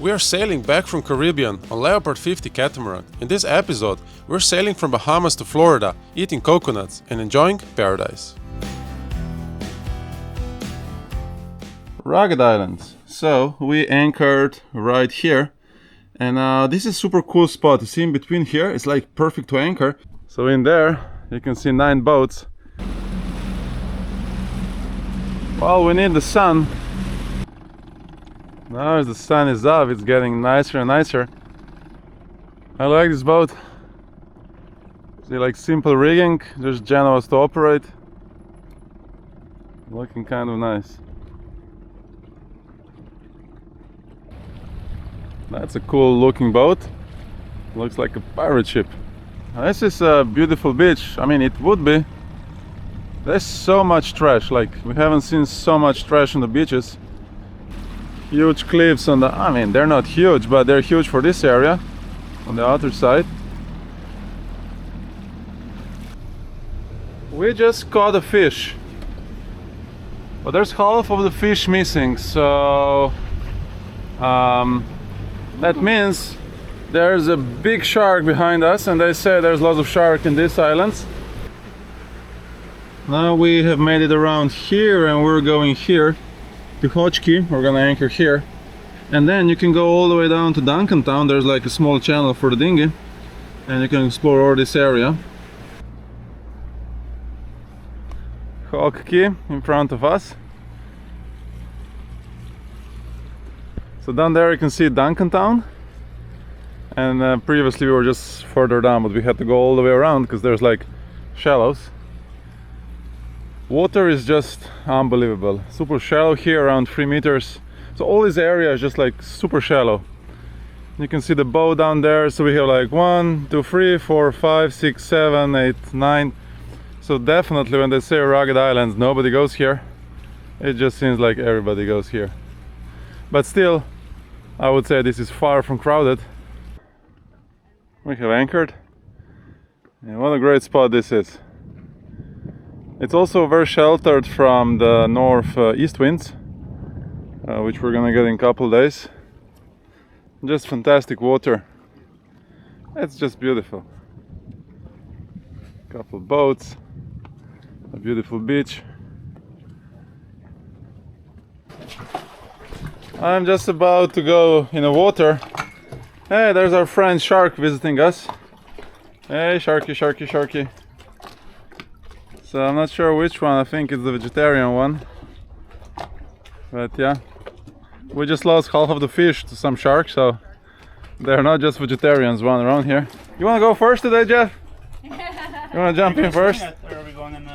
We are sailing back from Caribbean on Leopard 50 Catamaran. In this episode, we're sailing from Bahamas to Florida, eating coconuts and enjoying paradise. Rugged Islands. So we anchored right here, and this is super cool spot. You see in between here, it's like perfect to anchor. So in there, you can see 9 boats. Well, we need the sun. Now as the sun is up, it's getting nicer and nicer. I like this boat. See, like simple rigging, just generous to operate. Looking kind of nice. That's a cool looking boat. Looks like a pirate ship. This is a beautiful beach. I mean, it would be. There's so much trash, like we haven't seen so much trash on the beaches. Huge cliffs on the, I mean, they're not huge, but they're huge for this area on the other side. We just caught a fish, but there's half of the fish missing, so that means there's a big shark behind us, and they say there's lots of shark in these islands. Now we have made it around here and we're going here to Cay. We're gonna anchor here, and then you can go all the way down to Duncantown. There's like a small channel for the dinghy, and you can explore all this area. Cay in front of us. So down there you can see Duncantown, and previously we were just further down, but we had to go all the way around because there's like shallows. Water is just unbelievable, super shallow here, around 3 meters. So all this area is just like super shallow. You can see the boat down there, so we have like 1, 2, 3, 4, 5, 6, 7, 8, 9. So definitely when they say rugged islands, nobody goes here. It just seems like everybody goes here. But still, I would say this is far from crowded. We have anchored, and what a great spot this is. It's also very sheltered from the north-east winds, which we're gonna get in a couple days. Just fantastic water. It's just beautiful. Couple boats, a beautiful beach. I'm just about to go in the water. Hey, there's our friend Shark visiting us. Hey, Sharky, Sharky, Sharky. So I'm not sure which one. I think it's the vegetarian one. But yeah, we just lost half of the fish to some sharks, so they're not just vegetarians running around here. You want to go first today, Jeff? You want to jump in first? Or are we going in the...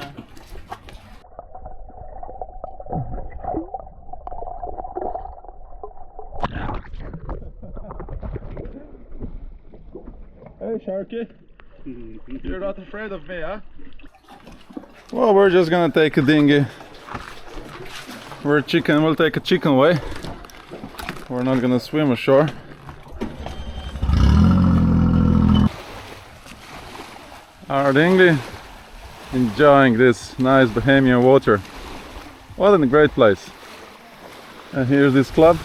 Hey, Sharky. You're not afraid of me, huh? Well, we're just gonna take a dinghy. We'll take a chicken way. We're not gonna swim ashore. Our dinghy, enjoying this nice Bahamian water. What a great place. And here's this club.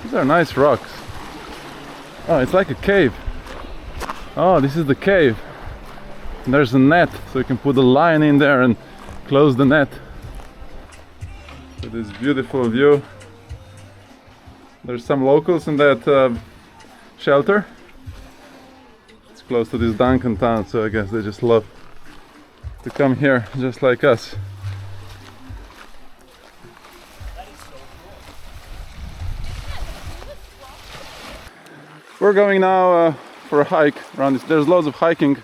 These are nice rocks. Oh, it's like a cave. Oh, this is the cave. And there's a net, so you can put a line in there and close the net. So this beautiful view. There's some locals in that shelter. It's close to this Duncantown, so I guess they just love to come here, just like us. We're going now for a hike around this. There's lots of hiking,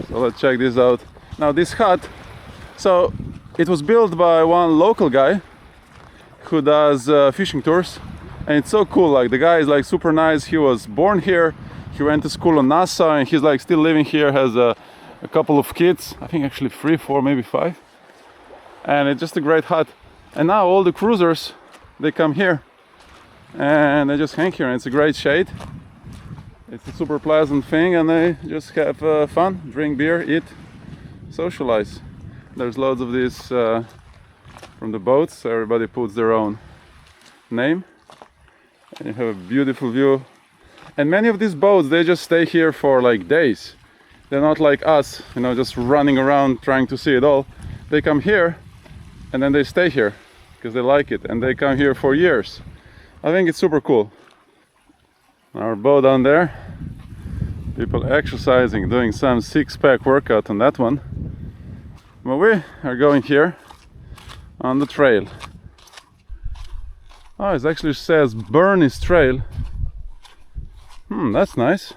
so let's check this out. Now this hut, so it was built by one local guy who does fishing tours, and it's so cool. Like, the guy is like super nice. He was born here, he went to school in Nassau, and he's like still living here, has a couple of kids, I think actually 3, 4, maybe 5, and it's just a great hut. And now all the cruisers, they come here and they just hang here, and it's a great shade. It's a super pleasant thing, and they just have fun, drink beer, eat. socialize. There's loads of these from the boats, so everybody puts their own name. And you have a beautiful view. And many of these boats, they just stay here for like days. They're not like us, you know, just running around trying to see it all. They come here and then they stay here because they like it, and they come here for years. I think it's super cool. Our boat down there, people exercising, doing some six-pack workout on that one. But we are going here on the trail. Oh, it actually says Bernie's Trail. That's nice.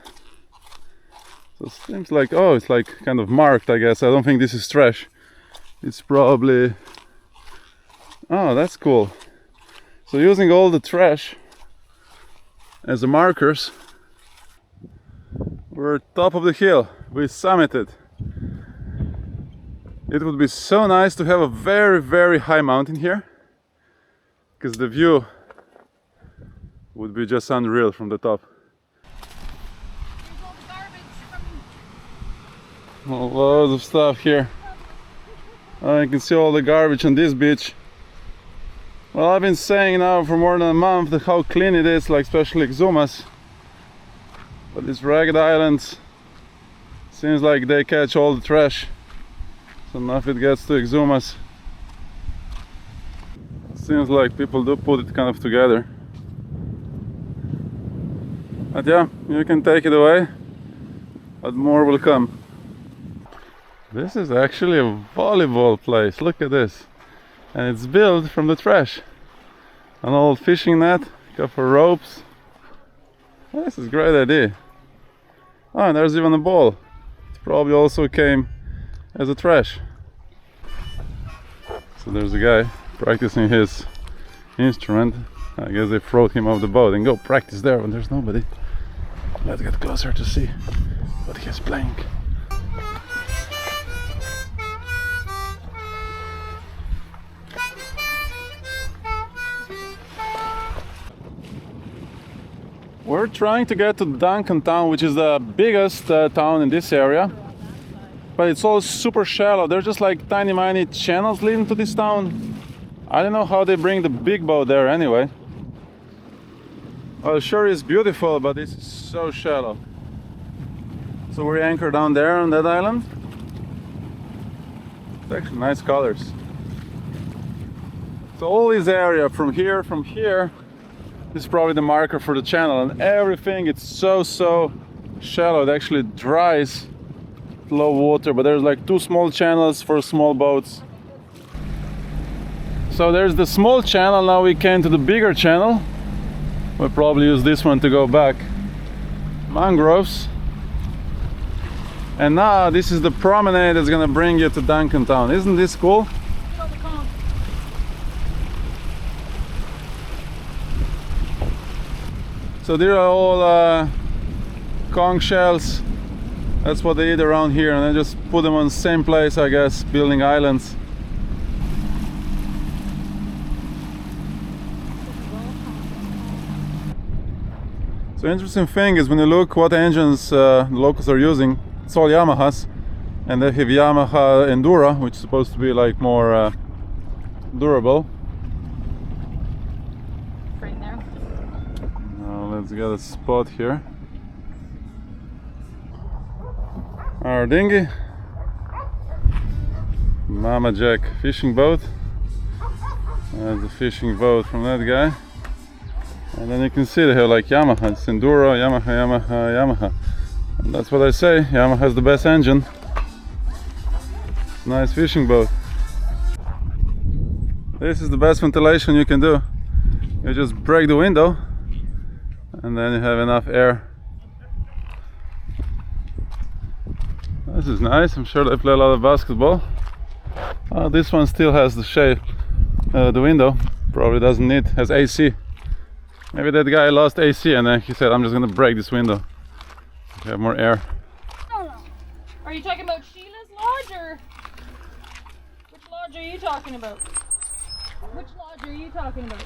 So it seems like, oh, it's like kind of marked, I guess. I don't think this is trash. It's probably... Oh, that's cool. So using all the trash as the markers, we're top of the hill. We summited. It would be so nice to have a very, very high mountain here, because the view would be just unreal from the top. Loads of stuff here. You can see all the garbage on this beach. Well, I've been saying now for more than a month that how clean it is, like especially Exumas. But these ragged islands, seems like they catch all the trash. So now if it gets to Exumas, seems like people do put it kind of together. But yeah, you can take it away, but more will come. This is actually a volleyball place, look at this. And it's built from the trash. An old fishing net, a couple of ropes. This is a great idea. Oh, and there's even a ball. It probably also came as a trash. So there's a guy practicing his instrument. I guess they throw him off the boat and go practice there when there's nobody. Let's get closer to see what he's playing. We're trying to get to Duncan Town, which is the biggest town in this area, but it's all super shallow. There's just like tiny channels leading to this town. I don't know how they bring the big boat there anyway. Well, sure is beautiful, but it's so shallow. So we're anchored down there on that island. It's actually nice colors. So all this area from here, this is probably the marker for the channel, and everything, it's so shallow. It actually dries low water, but there's like two small channels for small boats. So there's the small channel. Now we came to the bigger channel. We'll probably use this one to go back. Mangroves. And now this is the promenade that's gonna bring you to Duncan Town. Isn't this cool? So there are all conch shells. That's what they eat around here, and they just put them on the same place, I guess, building islands. So interesting thing is when you look what engines the locals are using, it's all Yamahas, and they have Yamaha Endura, which is supposed to be like more durable. Let's get a spot here. Our dinghy, Mama Jack fishing boat. There's the fishing boat from that guy. And then you can see they have like Yamaha, it's Enduro, Yamaha. And that's what I say, Yamaha has the best engine. Nice fishing boat. This is the best ventilation you can do. You just break the window, and then you have enough air. This is nice. I'm sure they play a lot of basketball. This one still has the shade, the window. Probably doesn't need, has AC. Maybe that guy lost AC and then he said, I'm just gonna break this window to have more air. Are you talking about Sheila's lodge, or which lodge are you talking about? Which lodge are you talking about?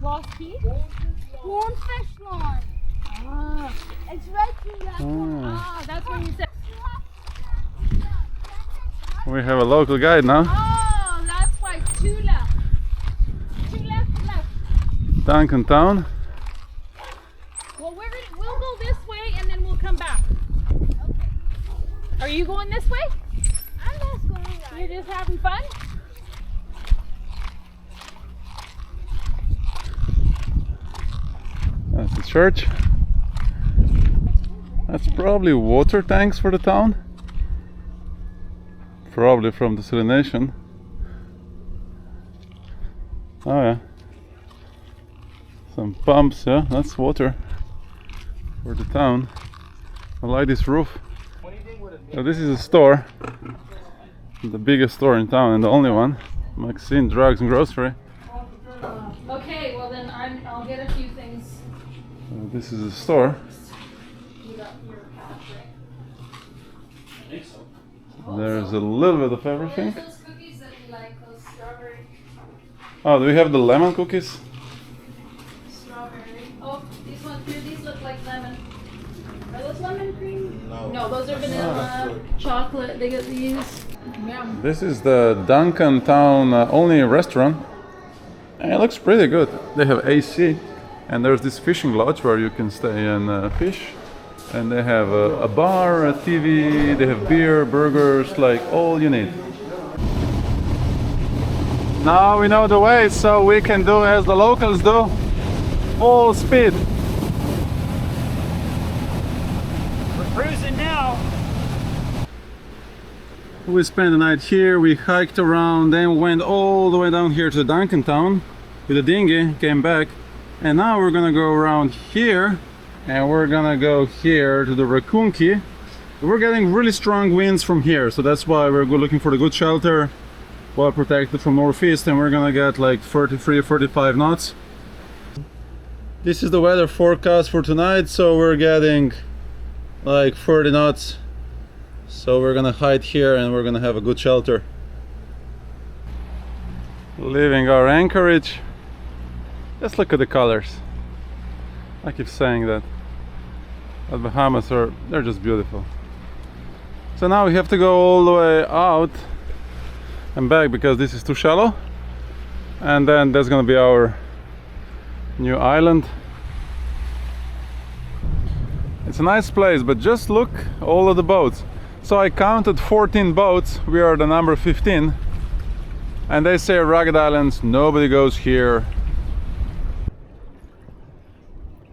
Lost Key? Goldfish Lodge. Ah. It's right through that one. Ah, that's where you said. We have a local guide now. Oh, that's why 2 left. 2 left. Duncan Town. Well, we'll go this way and then we'll come back. Okay. Are you going this way? I'm just going right. You're just having fun? That's the church. That's probably water tanks for the town. Probably from desalination. Oh yeah. Some pumps, yeah, that's water for the town. I like this roof. So this is a store. The biggest store in town and the only one. Maxine Drugs and Grocery. Okay, well then I'll get a few things. This is a store. You got your cash, right? I think so. There's a little bit of everything. Those cookies that you like, those strawberry. Oh, do we have the lemon cookies? Strawberry. Oh, these ones here, these look like lemon. Are those lemon cream? No. No, those are vanilla, chocolate. They get these. Yum. This is the Duncan Town only restaurant. And it looks pretty good. They have AC. And there's this fishing lodge where you can stay and fish. And they have a bar, a TV, they have beer, burgers, like all you need. Now we know the way, so we can do as the locals do. Full speed. We're cruising now. We spent the night here, we hiked around, then went all the way down here to Duncan Town with a dinghy, came back. And now we're gonna go around here and we're gonna go here to the Raccoon Cay. We're getting really strong winds from here, so that's why we're looking for the good shelter, well protected from northeast, and we're gonna get like 33 or 35 knots. This is the weather forecast for tonight, so we're getting like 30 knots. So we're gonna hide here and we're gonna have a good shelter. Leaving our anchorage. Just look at the colors. I keep saying that. But Bahamas they're just beautiful. So now we have to go all the way out and back because this is too shallow. And then that's gonna be our new island. It's a nice place, but just look all of the boats. So I counted 14 boats. We are the number 15. And they say rugged islands, nobody goes here.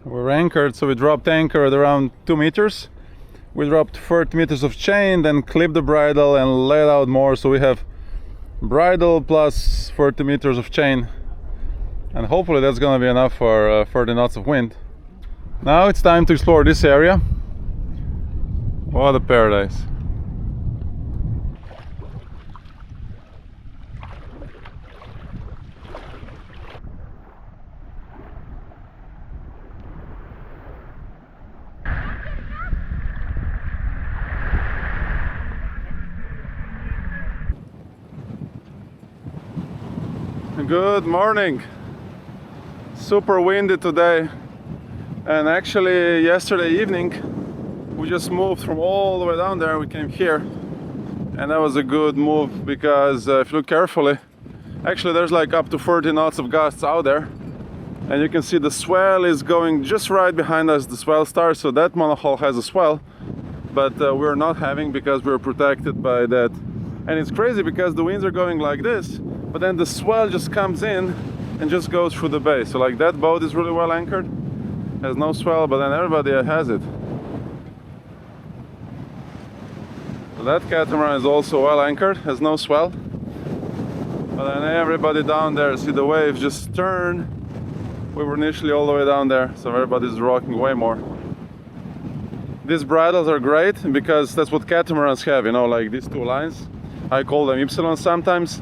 We're anchored, so we dropped anchor at around 2 meters. We dropped 30 meters of chain, then clipped the bridle and let out more, so we have bridle plus 30 meters of chain. And hopefully that's gonna be enough for 30 knots of wind. Now it's time to explore this area. What a paradise. Good morning. Super windy today, and actually yesterday evening we just moved from all the way down there. We came here, and that was a good move because if you look carefully, actually there's like up to 30 knots of gusts out there, and you can see the swell is going just right behind us. The swell starts, so that monohull has a swell, but we're not having because we're protected by that. And it's crazy because the winds are going like this, but then the swell just comes in and just goes through the bay. So like that boat is really well anchored, has no swell, but then everybody has it. So that catamaran is also well anchored, has no swell. But then everybody down there, see the waves just turn. We were initially all the way down there, so everybody's rocking way more. These bridles are great because that's what catamarans have, you know, like these two lines. I call them Y sometimes.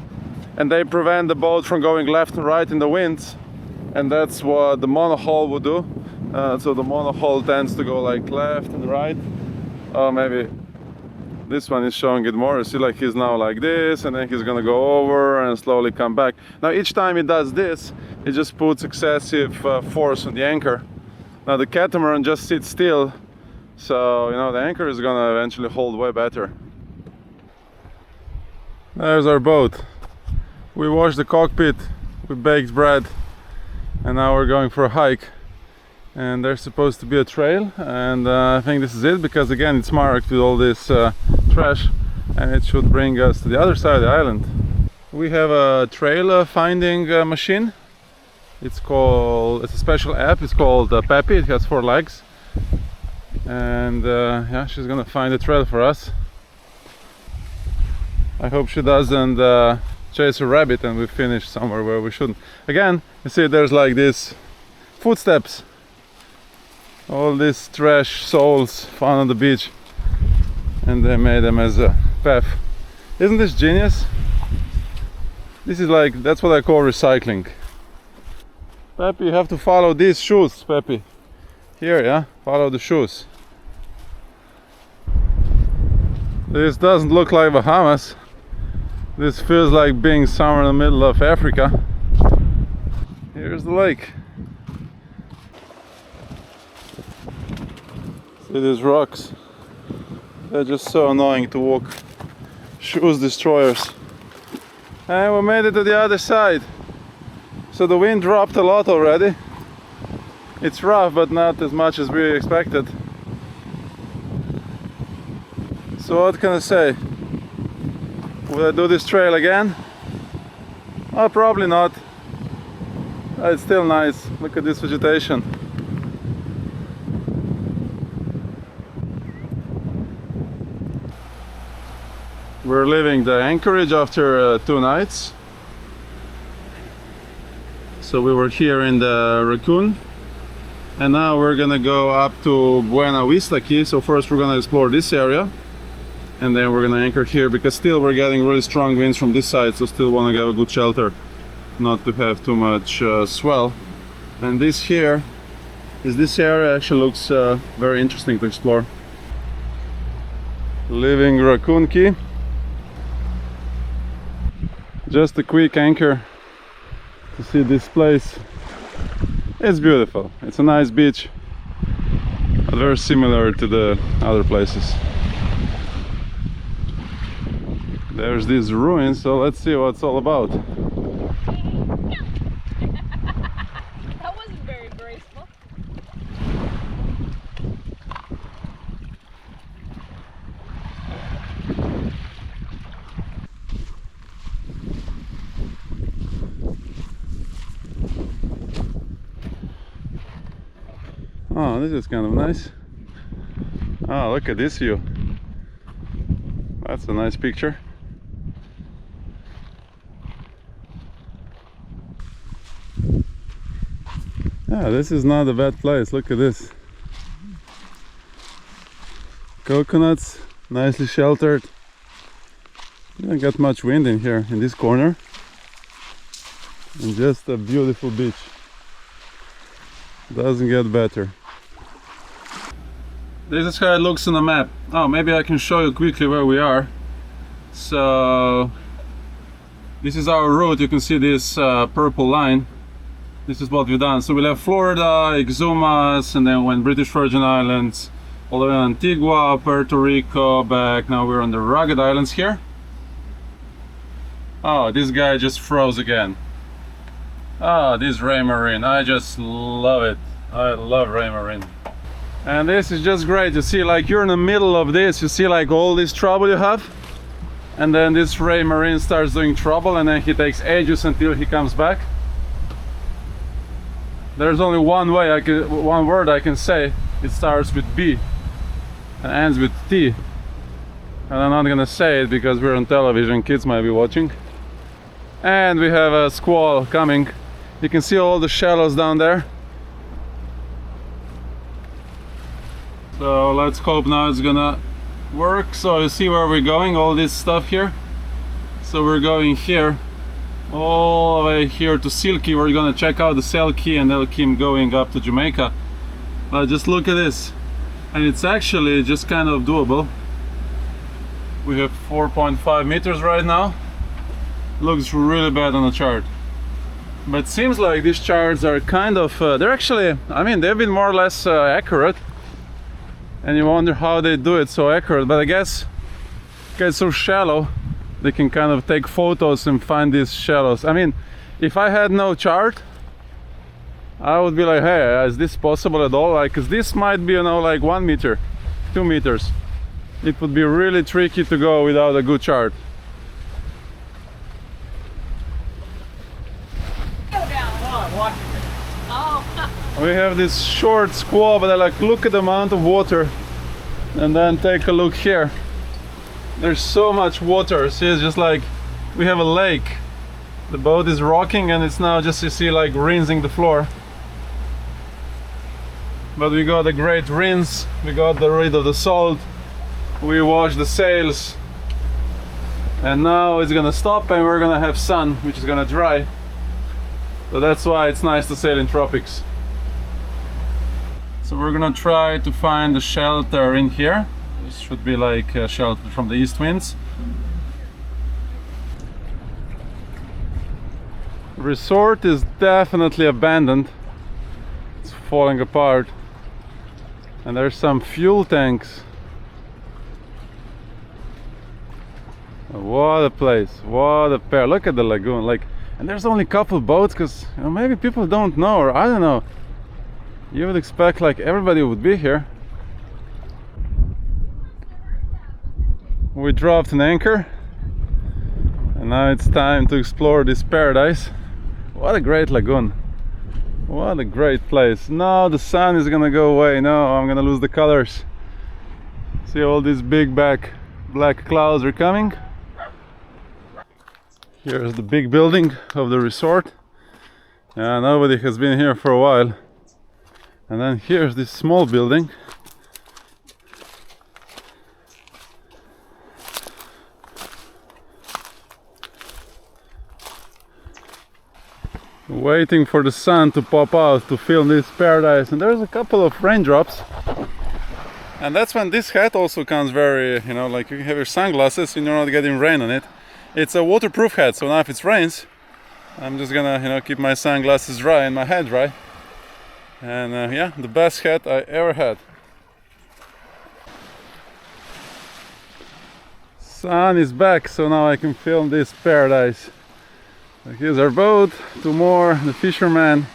And they prevent the boat from going left and right in the winds, and that's what the monohull would do. So the monohull tends to go like left and right. Oh, maybe this one is showing it more. You see, like he's now like this, and then he's gonna go over and slowly come back. Now each time he does this, it just puts excessive force on the anchor. Now the catamaran just sits still, so you know the anchor is gonna eventually hold way better. There's our boat. We washed the cockpit, we baked bread, and now we're going for a hike. And there's supposed to be a trail, and I think this is it, because again it's marked with all this trash, and it should bring us to the other side of the island. We have a trail finding machine. It's a special app. It's called Peppy. It has 4 legs, and yeah, she's gonna find a trail for us. I hope she doesn't chase a rabbit and we finish somewhere where we shouldn't. Again, you see there's like these footsteps, all these trash souls found on the beach, and they made them as a path. Isn't this genius? This is like, that's what I call recycling. Peppy, you have to follow these shoes, Peppy. Here, yeah, follow the shoes. This doesn't look like Bahamas. This feels like being somewhere in the middle of Africa. Here's the lake. See these rocks? They're just so annoying to walk. Shoes destroyers. And we made it to the other side. So the wind dropped a lot already. It's rough, but not as much as we expected. So what can I say? Will I do this trail again? Oh, probably not. It's still nice. Look at this vegetation. We're leaving the anchorage after 2 nights. So we were here in the Raccoon, and now we're gonna go up to Buena Vista Key. So first we're gonna explore this area, and then we're gonna anchor here, because still we're getting really strong winds from this side, so still want to get a good shelter, not to have too much swell. And this here is this area actually looks very interesting to explore. Leaving Raccoon Cay. Just a quick anchor to see this place. It's beautiful. It's a nice beach, but very similar to the other places. There's these ruins, so let's see what it's all about. That wasn't very graceful. Oh, this is kind of nice. Oh, look at this view. That's a nice picture. Yeah, this is not a bad place. Look at this. Coconuts, nicely sheltered. You don't get much wind in here, in this corner. And just a beautiful beach. Doesn't get better. This is how it looks on the map. Oh, maybe I can show you quickly where we are. So this is our route. You can see this purple line. This is what we've done. So we left Florida, Exumas, and then went British Virgin Islands, all the way to Antigua, Puerto Rico, back. Now we're on the Rugged Islands here. Oh, this guy just froze again. Ah, this Raymarine, I just love it. I love Raymarine. And this is just great. You see, like, you're in the middle of this, you see like all this trouble you have, and then this Raymarine starts doing trouble, and then he takes ages until he comes back. There's only one word I can say. It starts with B and ends with T. And I'm not gonna say it because we're on television, kids might be watching. And we have a squall coming. You can see all the shallows down there. So let's hope now it's gonna work. So you see where we're going, all this stuff here. So we're going here, all the way here to Silky. We're gonna check out the Cell Key, and they'll keep going up to Jamaica. But just look at this, and it's actually just kind of doable. We have 4.5 meters right now. Looks really bad on the chart, but seems like these charts are kind of they're actually, I mean, they've been more or less accurate, and you wonder how they do it so accurate. But I guess it's so shallow they can kind of take photos and find these shallows. I mean, if I had no chart, I would be like, hey, is this possible at all? Like, 'cause this might be, you know, like 1 meter, 2 meters. It would be really tricky to go without a good chart. Go down. Come on, watch it. Oh. We have this short squall, but I like look at the amount of water, and then take a look here. There's so much water. See, it's just like we have a lake. The boat is rocking, and it's now just, you see, like rinsing the floor. But we got a great rinse. We got rid of the salt. We washed the sails, and now it's gonna stop, and we're gonna have sun, which is gonna dry. So that's why it's nice to sail in tropics. So we're gonna try to find a shelter in here. This should be like a shelter from the east winds. The resort is definitely abandoned. It's falling apart. And there's some fuel tanks. What a place, what a pair. Look at the lagoon, like, and there's only a couple boats, because, you know, maybe people don't know, or I don't know. You would expect like everybody would be here. We dropped an anchor, and now it's time to explore this paradise. What a great lagoon. What a great place. No, the sun is gonna go away. No, I'm gonna lose the colors. See, all these big black clouds are coming. Here's the big building of the resort. Nobody has been here for a while. And then here's this small building. Waiting for the sun to pop out to film this paradise, and there's a couple of raindrops. And that's when this hat also comes very, you know, like you have your sunglasses and you're not getting rain on it. It's a waterproof hat, so now if it rains, I'm just gonna, you know, keep my sunglasses dry and my head dry. And yeah, the best hat I ever had. Sun is back, so now I can film this paradise. So here's our boat, 2 more, the fisherman,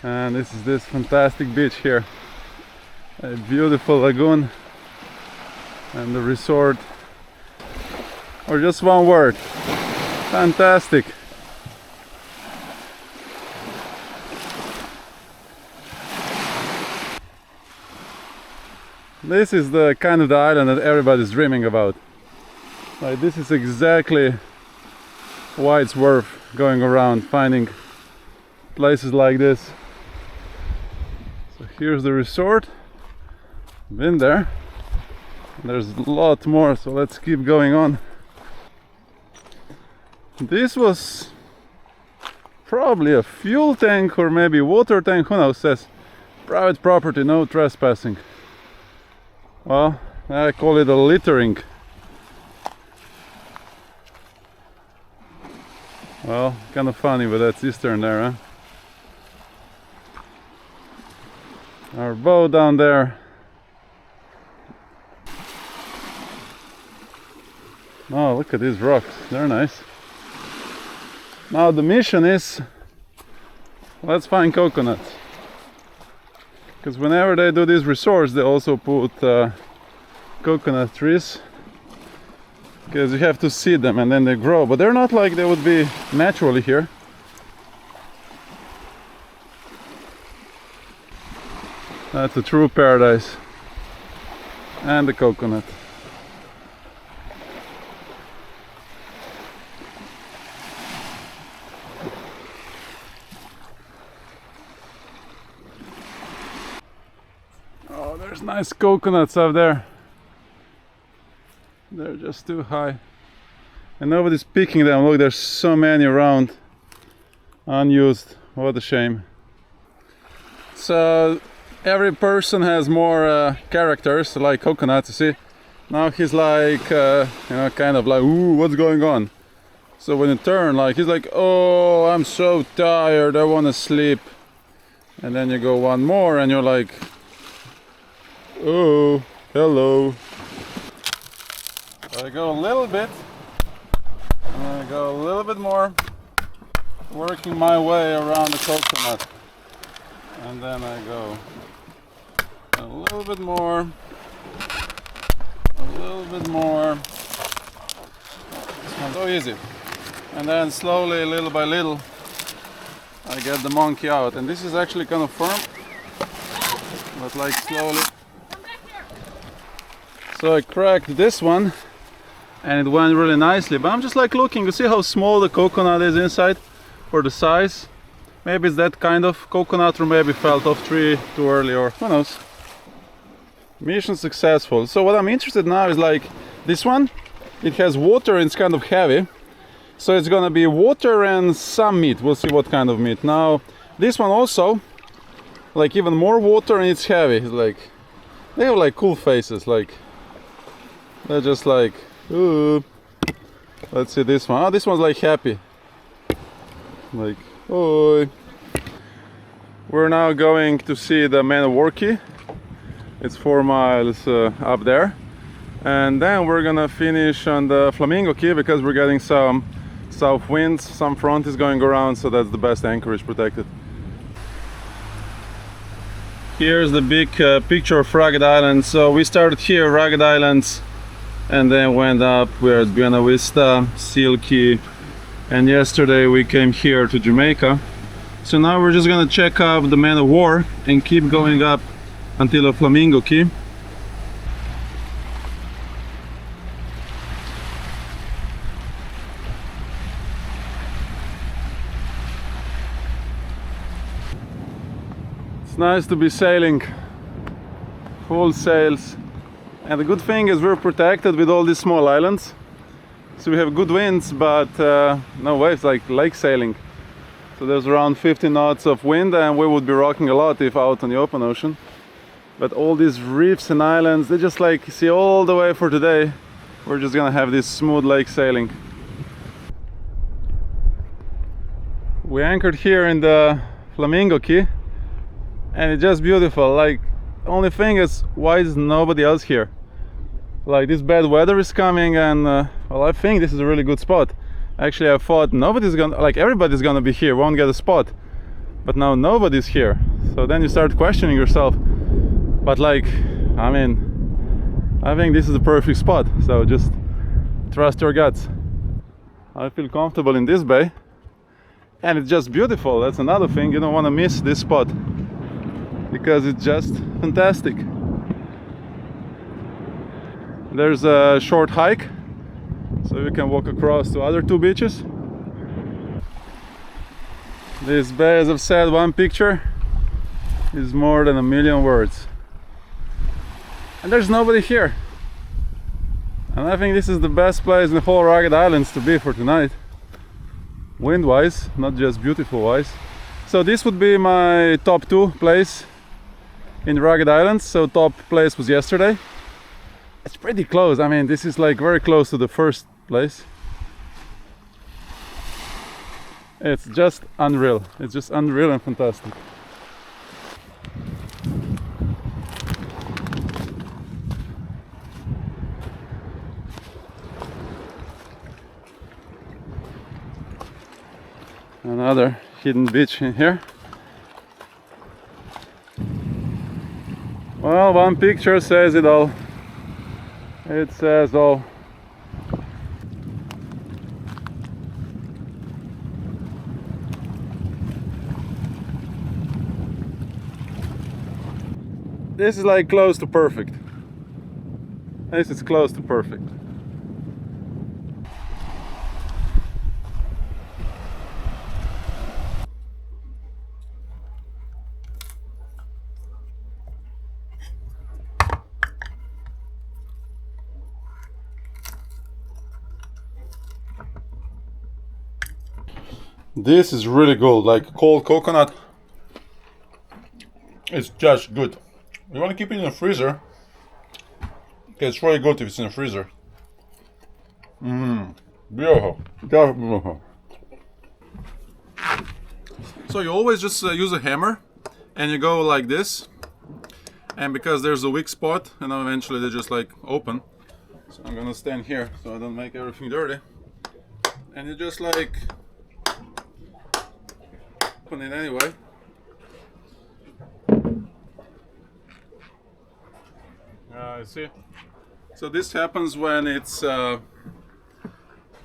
and this is this fantastic beach here. A beautiful lagoon, and the resort, or just one word, fantastic. This is the kind of the island that everybody's dreaming about. Like, this is exactly why it's worth going around finding places like this. So here's the resort. Been there. There's a lot more, so let's keep going on. This was probably a fuel tank or maybe water tank, who knows. Says private property, no trespassing. Well, I call it a littering. Well, kind of funny with that cistern there, huh? Our boat down there. Oh, look at these rocks, they're nice. Now the mission is, let's find coconuts. Because whenever they do these resorts, they also put coconut trees. Because you have to seed them and then they grow, but they're not like they would be naturally here. That's a true paradise. And the coconut. Oh, there's nice coconuts up there. They're just too high. And nobody's picking them. Look, there's so many around. Unused. What a shame. So every person has more characters, like coconuts, you see. Now he's like, you know, kind of like, ooh, what's going on? So when you turn, like, he's like, oh, I'm so tired, I want to sleep. And then you go one more and you're like, oh, hello. So I go a little bit And I go a little bit more, working my way around the coconut. And then I go a little bit more, a little bit more. It's so easy. And then slowly, little by little, I get the monkey out. And this is actually kind of firm, but like slowly. So I cracked this one and it went really nicely, but I'm just like looking to see how small the coconut is inside for the size. Maybe it's that kind of coconut, or maybe fell off tree too early, or who knows. Mission successful. So what I'm interested now is like this one, it has water and it's kind of heavy. So it's gonna be water and some meat. We'll see what kind of meat. Now this one also, like even more water and it's heavy. It's like, they have like cool faces, like they're just like, ooh. Let's see this one. Oh, this one's like happy. Like, oh. We're now going to see the Man of War Cay. It's 4 miles up there. And then we're gonna finish on the Flamingo Cay because we're getting some south winds, some front is going around, so that's the best anchorage protected. Here's the big picture of Rugged Islands. So we started here, Rugged Islands, and then went up. We're at Buena Vista, Seal Cay, and yesterday we came here to Jamaica. So now we're just gonna check out the Man of War and keep going up until the Flamingo Cay. It's nice to be sailing full sails, and the good thing is we're protected with all these small islands, so we have good winds but no waves, like lake sailing. So there's around 50 knots of wind and we would be rocking a lot if out on the open ocean. But all these reefs and islands, they just like, see, all the way for today we're just gonna have this smooth lake sailing. We anchored here in the Flamingo Cay and it's just beautiful. Like, only thing is, why is nobody else here? Like, this bad weather is coming and well, I think this is a really good spot. Actually, I thought nobody's gonna, like everybody's gonna be here, won't get a spot. But now nobody's here. So then you start questioning yourself. But like, I mean, I think this is the perfect spot. So just trust your guts. I feel comfortable in this bay. And it's just beautiful. That's another thing. You don't want to miss this spot, because it's just fantastic. There's a short hike, so we can walk across to other 2 beaches. This bay, as I've said, one picture is more than 1,000,000 words. And there's nobody here. And I think this is the best place in the whole Rugged Islands to be for tonight. Wind-wise, not just beautiful-wise. So this would be my top 2 place in the Rugged Islands. So top place was yesterday. It's pretty close. I mean, this is like very close to the first place. It's just unreal. It's just unreal and fantastic. Another hidden beach in here. Well, one picture says it all. It says all. This is like close to perfect. This is close to perfect. This is really good, like cold coconut. It's just good. You want to keep it in the freezer. It's really good if it's in the freezer. Beautiful. Just beautiful. So you always just use a hammer and you go like this. And because there's a weak spot, and then eventually they just like open. So I'm gonna stand here so I don't make everything dirty. and you just like open it anyway. I see. So this happens when it's too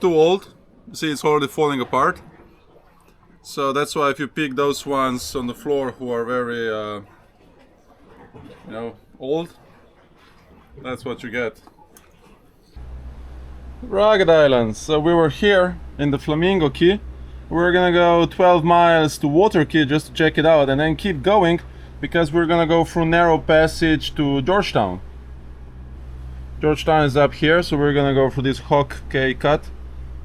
old. See, it's already falling apart. So that's why if you pick those ones on the floor who are very, old, that's what you get. Rugged Islands. So we were here in the Flamingo Key. We're gonna go 12 miles to Water Key just to check it out, and then keep going because we're gonna go through narrow passage to Georgetown. Georgetown is up here, so we're gonna go through this Hawk Cay cut,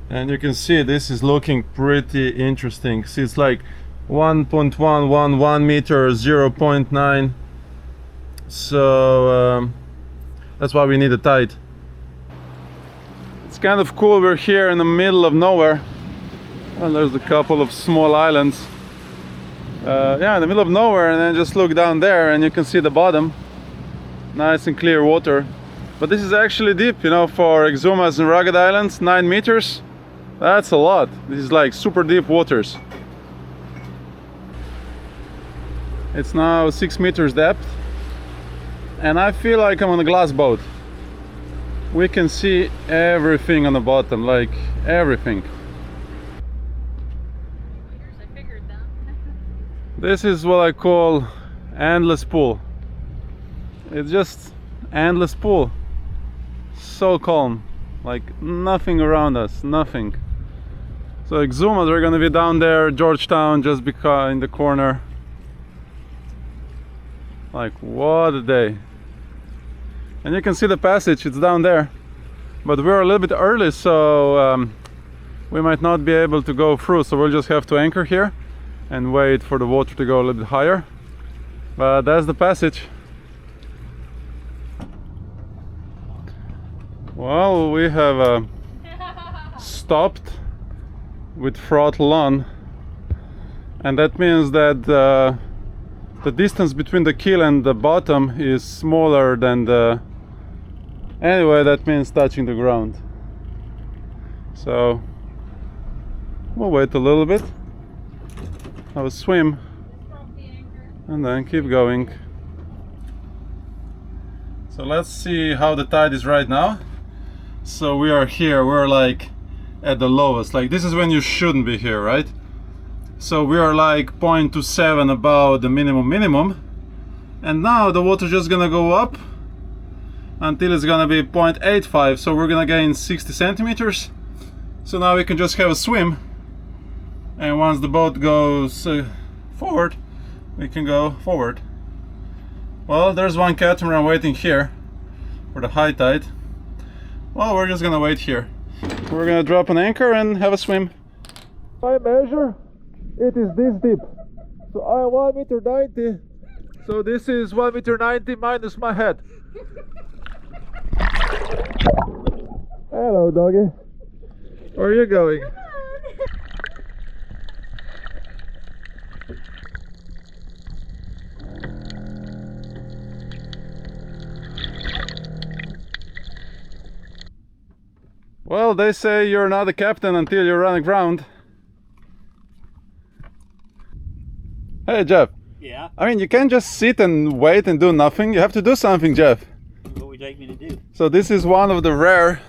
and you can see this is looking pretty interesting. See, it's like 1.111 meter, 0.9. So that's why we need a tide. It's kind of cool. We're here in the middle of nowhere. Well, there's a couple of small islands. Yeah, in the middle of nowhere, and then just look down there and you can see the bottom. Nice and clear water. But this is actually deep, you know, for Exumas and Rugged Islands, 9 meters. That's a lot. This is like super deep waters. It's now 6 meters depth. And I feel like I'm on a glass boat. We can see everything on the bottom, like everything. I figured that. This is what I call endless pool. It's just endless pool. So calm, like nothing around us, nothing. So Exumas are gonna be down there, Georgetown just behind the corner. Like what a day. And you can see the passage, it's down there. But we're a little bit early, so we might not be able to go through, so we'll just have to anchor here and wait for the water to go a little bit higher. But that's the passage. Well, we have stopped with throttle on, and that means that the distance between the keel and the bottom is smaller than the... Anyway, that means touching the ground. So we'll wait a little bit, have a swim, and then keep going. So let's see how the tide is right now. So we are here, we're like at the lowest, like this is when you shouldn't be here, right? So we are like 0.27 above the minimum, and now the water just gonna go up until it's gonna be 0.85, so we're gonna gain 60 centimeters. So now we can just have a swim, and once the boat goes forward, we can go forward. Well, there's one catamaran waiting here for the high tide. Well, we're just gonna wait here. We're gonna drop an anchor and have a swim. I measure, it is this deep. So I am 1.90 meters. So this is 1.90 meters minus my head. Hello, doggy. Where are you going? Well, they say you're not a captain until you run aground. Hey, Jeff. Yeah? I mean, you can't just sit and wait and do nothing. You have to do something, Jeff. What would you like me to do? So this is one of the rare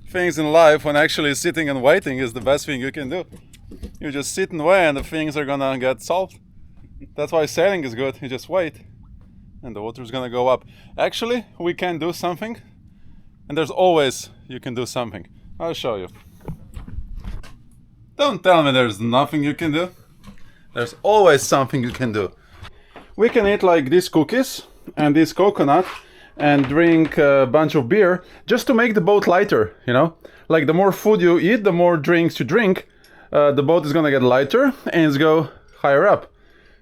things in life when actually sitting and waiting is the best thing you can do. You just sit and wait and the things are gonna get solved. That's why sailing is good. You just wait and the water's gonna go up. Actually, we can do something, and there's always you can do something. I'll show you. Don't tell me there's nothing you can do. There's always something you can do. We can eat like these cookies and this coconut and drink a bunch of beer just to make the boat lighter, you know? Like the more food you eat, the more drinks you drink, the boat is gonna get lighter and it's go higher up.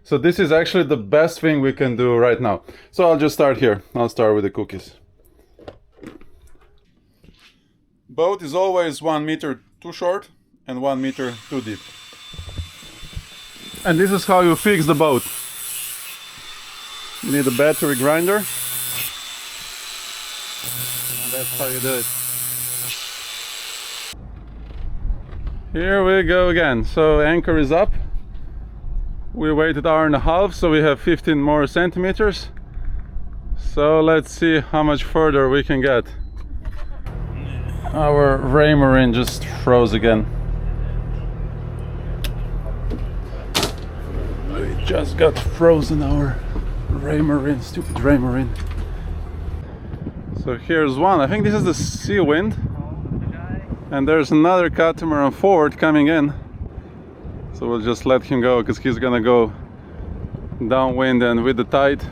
So this is actually the best thing we can do right now. So I'll just start here. I'll start with the cookies. Boat is always 1 meter too short and 1 meter too deep. And this is how you fix the boat. You need a battery grinder. And that's how you do it. Here we go again. So anchor is up. We waited 1.5 hours, so we have 15 more centimeters. So let's see how much further we can get. Our Raymarine just froze again. We just got frozen, our Raymarine, stupid Raymarine. So here's one. I think this is the sea wind. And there's another Catamaran forward coming in. So we'll just let him go because he's gonna go downwind and with the tide.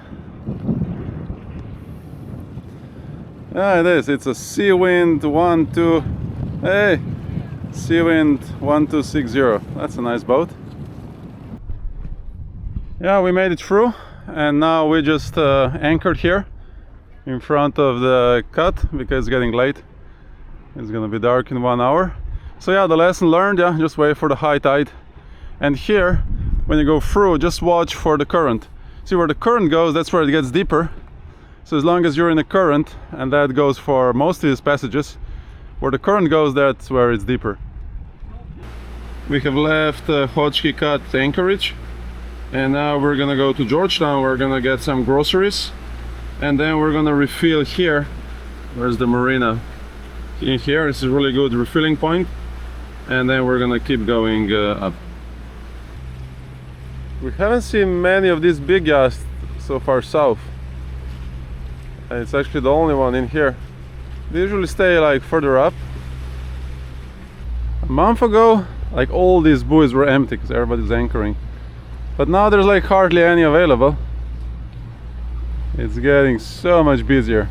Yeah, it is. It's a sea wind 12. Hey, sea wind 1260. That's a nice boat. Yeah, we made it through, and now we just anchored here in front of the cut because it's getting late. It's gonna be dark in 1 hour. So yeah, the lesson learned. Yeah, just wait for the high tide. And here, when you go through, just watch for the current. See where the current goes, that's where it gets deeper. So as long as you're in a current, and that goes for most of these passages, where the current goes, that's where it's deeper. We have left Hodge Cut anchorage, and now we're gonna go to Georgetown. We're gonna get some groceries, and then we're gonna refill here. Where's the marina? In here, this is a really good refilling point, and then we're gonna keep going up. We haven't seen many of these big yachts so far south. It's actually the only one in here. They usually stay like further up. A month ago, like all these buoys were empty because everybody's anchoring. But now there's like hardly any available. It's getting so much busier.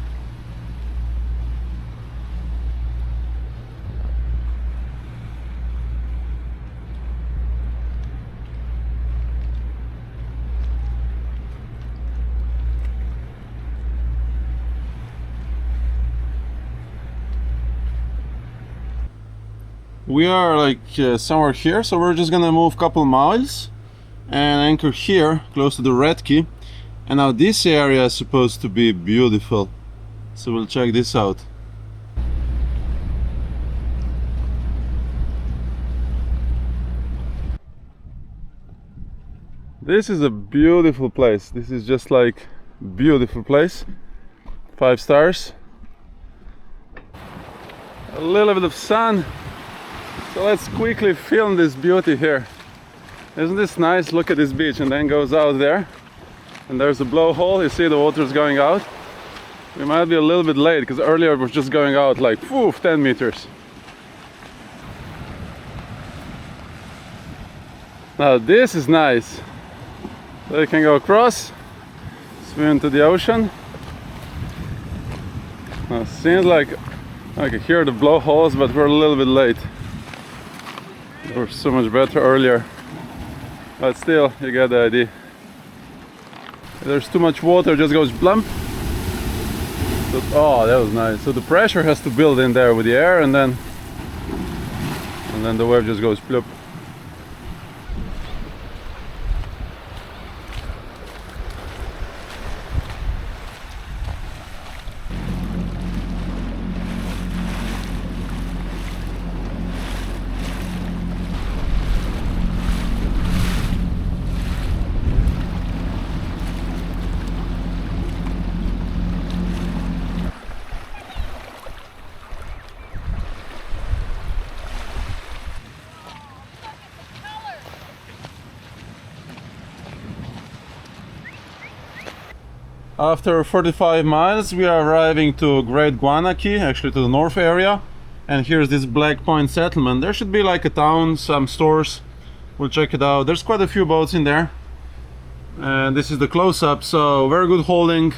We are like somewhere here, so we're just gonna move a couple miles and anchor here close to the Red Key. And now this area is supposed to be beautiful, so we'll check this out. This is a beautiful place. This is just like beautiful place. 5 stars. A little bit of sun. So let's quickly film this beauty here. Isn't this nice? Look at this beach, and then goes out there. And there's a blowhole. You see the water's going out. We might be a little bit late because earlier it was just going out like 10 meters. Now this is nice. So you can go across, swim into the ocean. Now it seems like I can hear the blowholes, but we're a little bit late. They were so much better earlier, but still, you get the idea. If there's too much water, it just goes blump. So, oh, that was nice. So the pressure has to build in there with the air, and then the wave just goes plop. After 45 miles, we are arriving to Great Guana Key, actually to the north area. And here's this Blackpoint settlement. There should be like a town, some stores. We'll check it out. There's quite a few boats in there. And this is the close-up, so very good holding,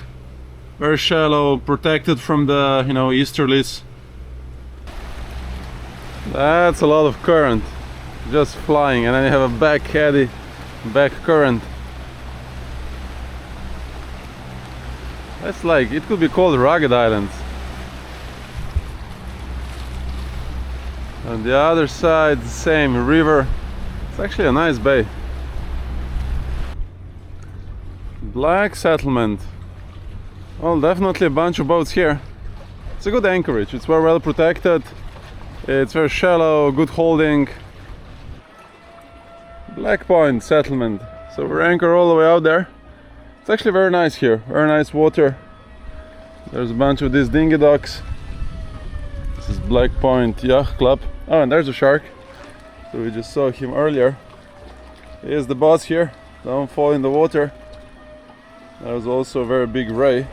very shallow, protected from the, easterlies. That's a lot of current, just flying, and then you have a back eddy, back current. That's like, it could be called Rugged Islands. On the other side, the same river. It's actually a nice bay. Black settlement. Well, definitely a bunch of boats here. It's a good anchorage. It's very well protected. It's very shallow, good holding. Blackpoint settlement. So we're anchored all the way out there. It's actually very nice here, very nice water. There's a bunch of these dinghy docks. This is Blackpoint Yacht Club. Oh, and there's a shark. So we just saw him earlier. He is the boss here. Don't fall in the water. There's also a very big ray.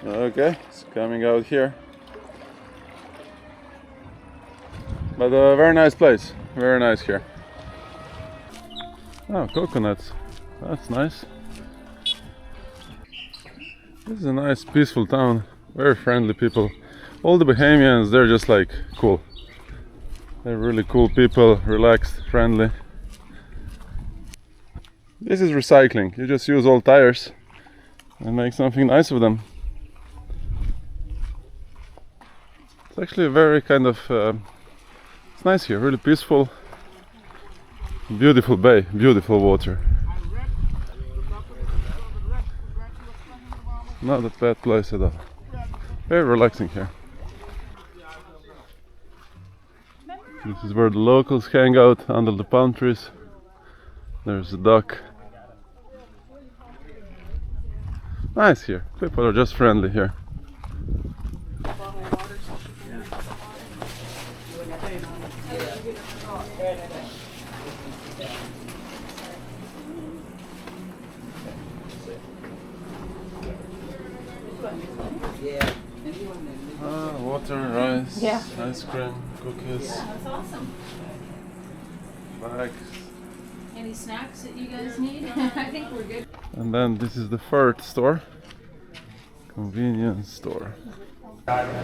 Okay, it's coming out here. But a very nice place, very nice here. Oh, coconuts, that's nice. This is a nice peaceful town, very friendly people. All the Bahamians, they're just like cool. They're really cool people, relaxed, friendly. This is recycling, you just use old tires and make something nice of them. It's actually a very kind of it's nice here, really peaceful, beautiful bay, beautiful water. Not a bad place at all. Very relaxing here. This is where the locals hang out under the palm trees. There's a dock. Nice here. People are just friendly here. Water, rice, ice cream, cookies. That's awesome. Bags. Any snacks that you guys need? I think we're good. And then this is the third store. Convenience store. That's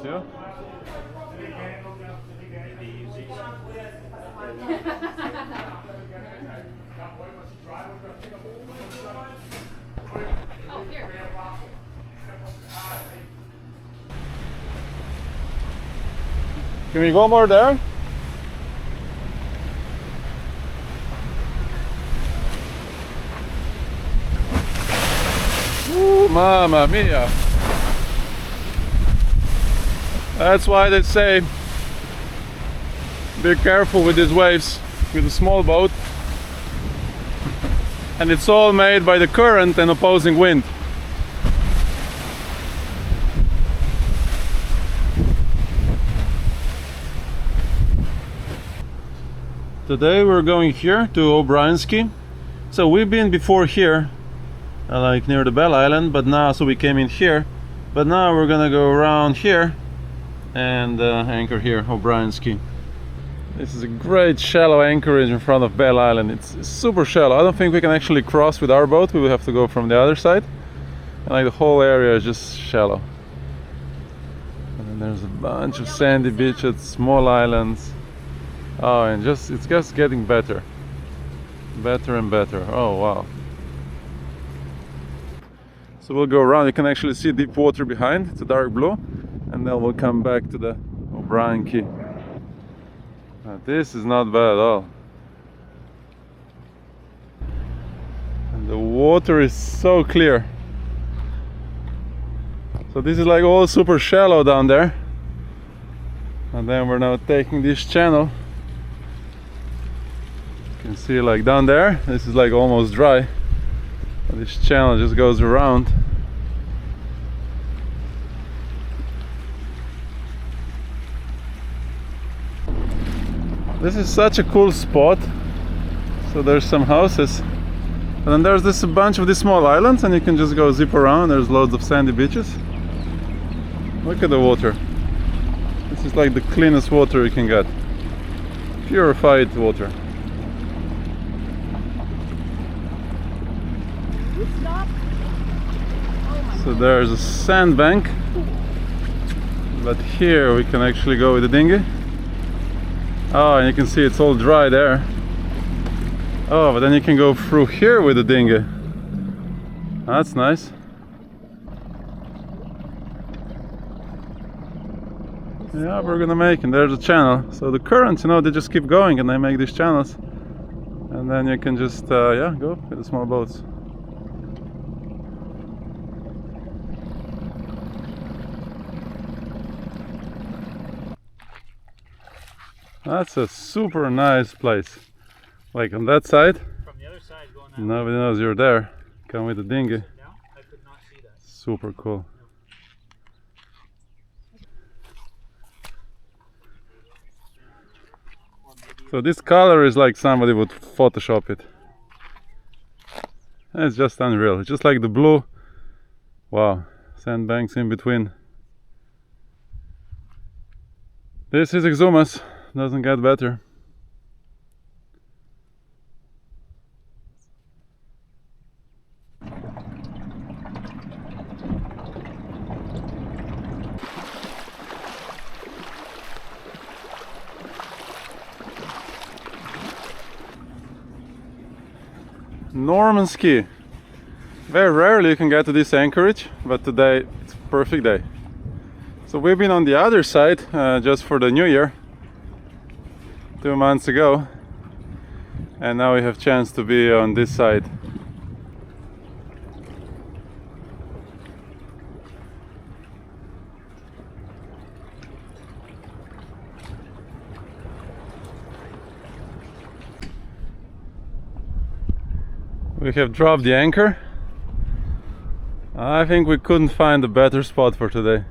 you. Oh, here. Can we go more there? Ooh, mamma mia! That's why they say be careful with these waves with a small boat, and it's all made by the current and opposing wind. Today we're going here to O'Brien's Cay. So we've been before here, like near the Bell Island, but now, so we came in here, but now we're gonna go around here and anchor here, O'Brien's Cay. This is a great shallow anchorage in front of Bell Island. It's super shallow. I don't think we can actually cross with our boat. We will have to go from the other side. And like the whole area is just shallow. And then there's a bunch of sandy beaches, small islands. Oh, and it's just getting better. Better and better. Oh, wow. So we'll go around. You can actually see deep water behind. It's a dark blue. And then we'll come back to the O'Brien Cay. This is not bad at all. And the water is so clear. So this is like all super shallow down there. And then we're now taking this channel. You can see like down there, this is like almost dry. And this channel just goes around. This is such a cool spot. So there's some houses, and then there's a bunch of these small islands, and you can just go zip around. There's loads of sandy beaches. Look at the water. This is like the cleanest water you can get. Purified water. So there's a sandbank, but here we can actually go with the dinghy. Oh, and you can see it's all dry there. Oh, but then you can go through here with the dinghy. That's nice. Yeah, we're gonna make, and there's a channel. So the currents, you know, they just keep going and they make these channels. and then you can just yeah, go with the small boats. That's a super nice place. Like on that side, From the other side going that nobody knows you're there. Come with the dinghy. way down, I could not see that. Super cool. So this color is like somebody would Photoshop it. It's just unreal. It's just like the blue. Wow, sandbanks in between. This is Exumas. Doesn't get better. Norman's Cay. Very rarely you can get to this anchorage, but today it's a perfect day. So we've been on the other side just for the new year 2 months ago, and now we have chance to be on this side. We have dropped the anchor. I think we couldn't find a better spot for today.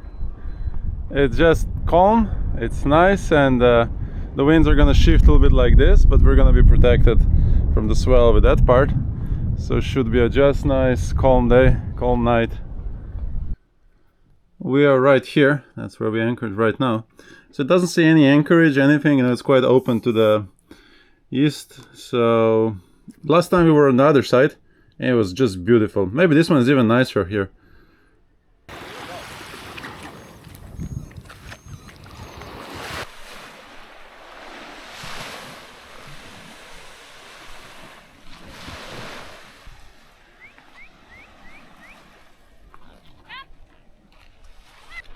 It's just calm, it's nice, and the winds are gonna shift a little bit like this, but we're gonna be protected from the swell with that part. So it should be a just nice calm day, calm night. We are right here, that's where we anchored right now. So it doesn't see any anchorage, anything, it's quite open to the east. So last time we were on the other side, and it was just beautiful. Maybe this one is even nicer here.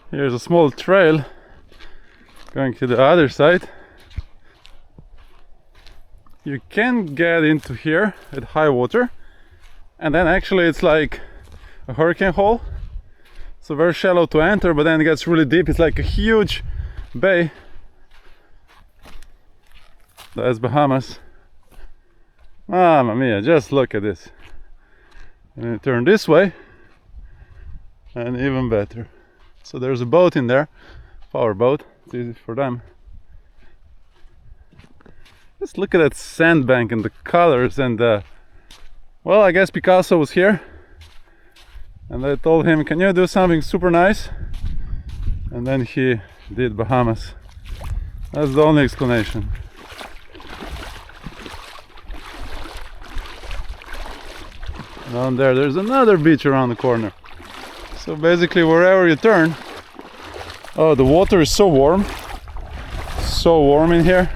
Here's a small trail going to the other side. You can get into here at high water, and then actually it's like a hurricane hole. So very shallow to enter, but then it gets really deep. It's like a huge bay. That's Bahamas. Mamma mia, just look at this. And then turn this way, and even better. So there's a boat in there, power boat. It's easy for them. Just look at that sandbank and the colors, and well, I guess Picasso was here and I told him, can you do something super nice? And then he did Bahamas. That's the only explanation. Down there's another beach around the corner. So basically wherever you turn, oh, the water is so warm in here.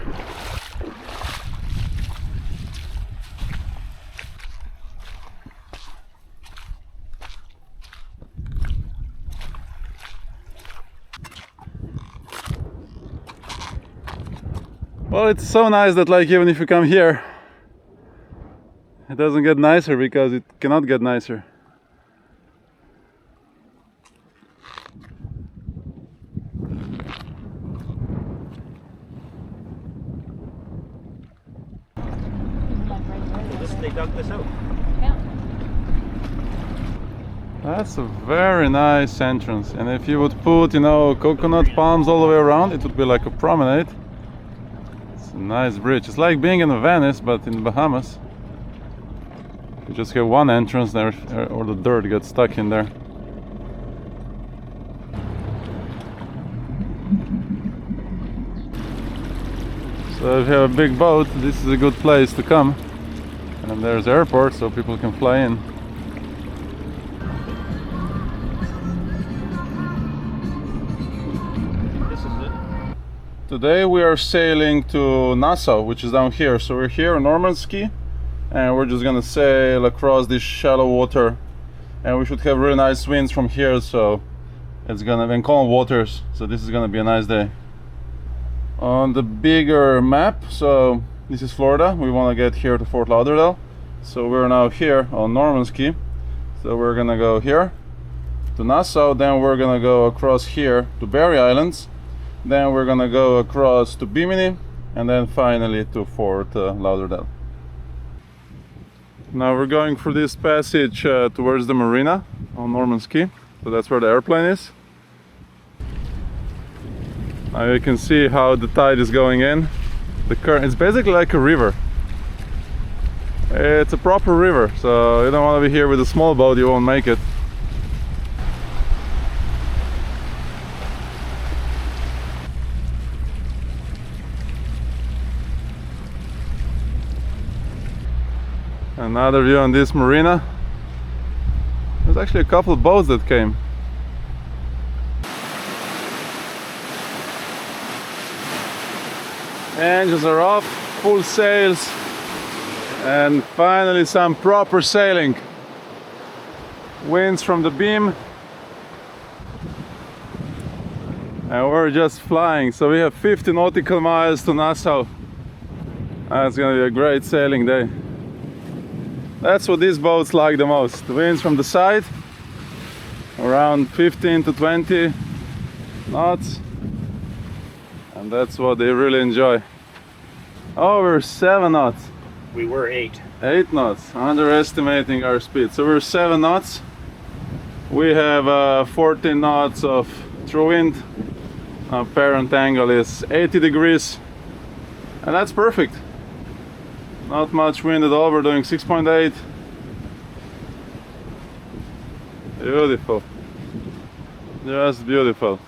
Well, it's so nice that like even if you come here, it doesn't get nicer, because it cannot get nicer. They dug this out. Yeah. That's a very nice entrance, and if you would put, you know, coconut palms all the way around, it would be like a promenade. It's a nice bridge. It's like being in Venice, but in Bahamas. You just have one entrance there, or the dirt gets stuck in there. So if you have a big boat, this is a good place to come. And there's the airport, so people can fly in. This is it. Today we are sailing to Nassau, which is down here. So we're here in Norman's Cay, and we're just gonna sail across this shallow water, and we should have really nice winds from here, so it's gonna be calm waters, so this is gonna be a nice day. On the bigger map, so This is Florida. We want to get here to Fort Lauderdale. So we're now here on Norman's Cay. So we're gonna go here to Nassau, then we're gonna go across here to Berry Islands, then we're gonna go across to Bimini, and then finally to Fort Lauderdale. Now we're going through this passage towards the marina on Norman's Cay. So that's where the airplane is. Now you can see how the tide is going in. The current, it's basically like a river. It's a proper river, so you don't want to be here with a small boat, you won't make it. Another view on this marina. There's actually a couple of boats that came. Engines are off, full sails, and finally some proper sailing. Winds from the beam, and we're just flying. So we have 50 nautical miles to Nassau. That's gonna be a great sailing day. That's what these boats like the most. The winds from the side, around 15 to 20 knots, and that's what they really enjoy. Oh, we're 7 knots. We were 8. 8 knots, underestimating our speed. So we're 7 knots. We have 14 knots of true wind. Apparent angle is 80 degrees, and that's perfect. Not much wind at all. We're doing 6.8. Beautiful. Just beautiful.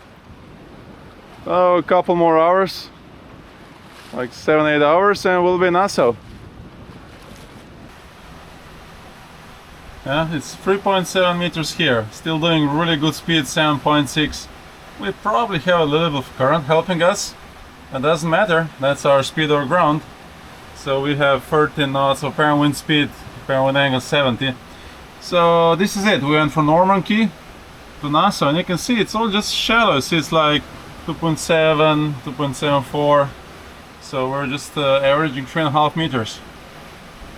Oh, a couple more hours. Like 7-8 hours and we'll be in Nassau. Yeah, it's 3.7 meters here. Still doing really good speed, 7.6. We probably have a little bit of current helping us. It doesn't matter. That's our speed or ground. So we have 13 knots of apparent wind speed, apparent wind angle 70. So this is it. We went from Norman Cay to Nassau, and you can see it's all just shallow. See, it's like 2.7, 2.74. So we're just averaging 3.5 meters.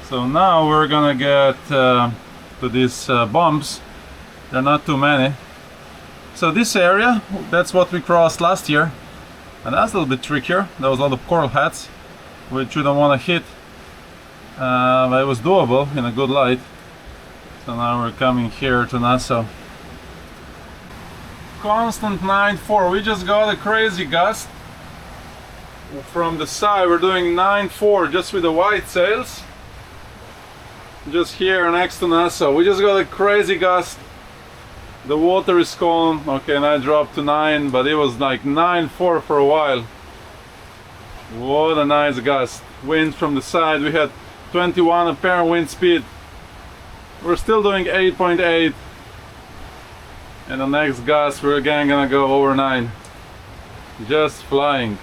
So now we're gonna get to these bumps. They're not too many. So this area, that's what we crossed last year, and that's a little bit trickier. There was a lot of coral heads, which you don't want to hit, but it was doable in a good light. So now we're coming here to Nassau. Constant 9.4. We just got a crazy gust from the side. We're doing 9.4 just with the white sails, just here next to Nassau. We just got a crazy gust. The water is calm. Okay, and I dropped to 9, but it was like 9.4 for a while. What a nice gust. Wind from the side. We had 21 apparent wind speed. We're still doing 8.8. And the next gust we're again gonna go over 9. Just flying.